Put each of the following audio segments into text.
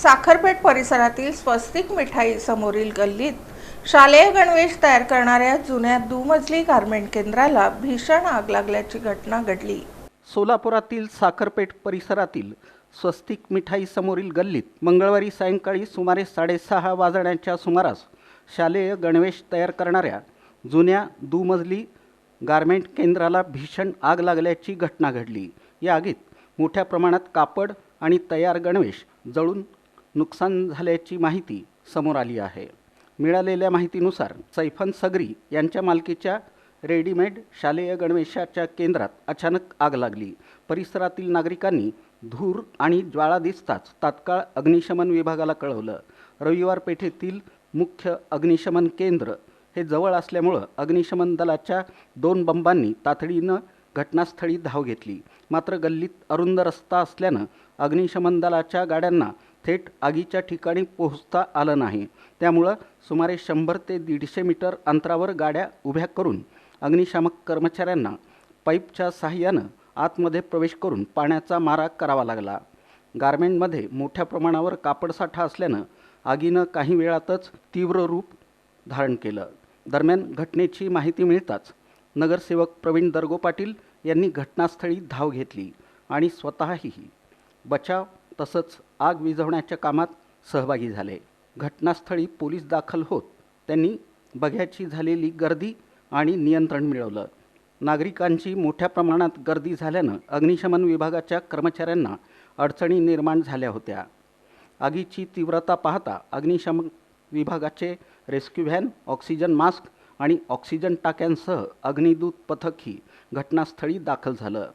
साखरपेठ परिसरातील स्वस्तिक मिठाई समोरील गल्लीत शालेय गणवेश तयार करणाऱ्या जुन्या दुमजली गारमेंट केंद्राला भीषण आग लागल्याची घटना घडली। सोलापुरातील साखरपेठ परिसरातील स्वस्तिक मिठाई समोरील गल्लीत मंगळवारी सायंकाळी सुमारे 6:30 वाजण्याच्या सुमारास शालेय गणवेश तयार करणाऱ्या जुन्या दुमजली गारमेंट केंद्राला भीषण आग लागल्याची घटना घडली। या आगीत मोठ्या प्रमाणात कापड आणि तयार गणवेश जळून नुकसान झाल्याची माहिती समोर आली आहे। मिळालेल्या माहितीनुसार सैफन सगरी यांच्या मालकीच्या रेडीमेड शालेय गणवेशाच्या केंद्रात अचानक आग लागली। परिसरातील नागरिकांनी धूर आणि ज्वाळा दिसताच तात्काळ अग्निशमन विभागाला कळवलं। रविवार पेठेतील मुख्य अग्निशमन केंद्र हे जवळ असल्यामुळे अग्निशमन दलाच्या 2 बंबांनी तातडीनं घटनास्थळी धाव घेतली। मात्र गल्लीत अरुंद रस्ता असल्यानं अग्निशमन दलाच्या गाड्यांना थेट आगीच्या ठिकाणी पोहोचता आलं नाही। त्यामुळं सुमारे 100 ते 150 मीटर अंतरावर गाड्या उभ्या करून अग्निशामक कर्मचाऱ्यांना पाईपच्या सहाय्यानं आतमध्ये प्रवेश करून पाण्याचा मारा करावा लागला। गारमेंटमध्ये मोठ्या प्रमाणावर कापडसाठा असल्यानं आगीनं काही वेळातच तीव्र रूप धारण केलं। दरम्यान घटनेची माहिती मिळताच नगरसेवक प्रवीण दर्गो पाटील यांनी घटनास्थळी धाव घेतली आणि स्वतःही बचाव तसंच आग विझवण्याच्या कामात सहभागी झाले। घटनास्थळी पोलीस दाखल होत त्यांनी बघ्याची झालेली गर्दी आणि नियंत्रण मिळवलं। नागरिकांची मोठ्या प्रमाणात गर्दी झाल्यानं अग्निशमन विभागाच्या कर्मचाऱ्यांना अडचणी निर्माण झाल्या होत्या। आगीची तीव्रता पाहता अग्निशमन विभागाचे रेस्क्यू व्हॅन, ऑक्सिजन मास्क आणि ऑक्सिजन टाक्यांसह अग्निदूत पथकही घटनास्थळी दाखल झालं।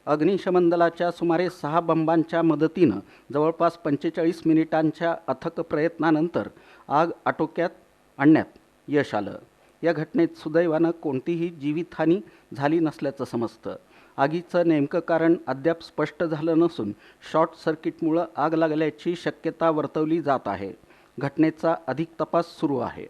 अग्निशमन दलाच्या सुमारे 6 बंबांच्या मदतीनं जवळपास 45 मिनिटांच्या अथक प्रयत्नानंतर आग आटोक्यात आणण्यात यश आलं। या घटनेत सुदैवानं कोणतीही जीवितहानी झाली नसल्याचं समजतं। आगीचं नेमकं कारण अद्याप स्पष्ट झालं नसून शॉर्ट सर्किटमुळे आग लागल्याची शक्यता वर्तवली जात आहे। घटनेचा अधिक तपास सुरू आहे।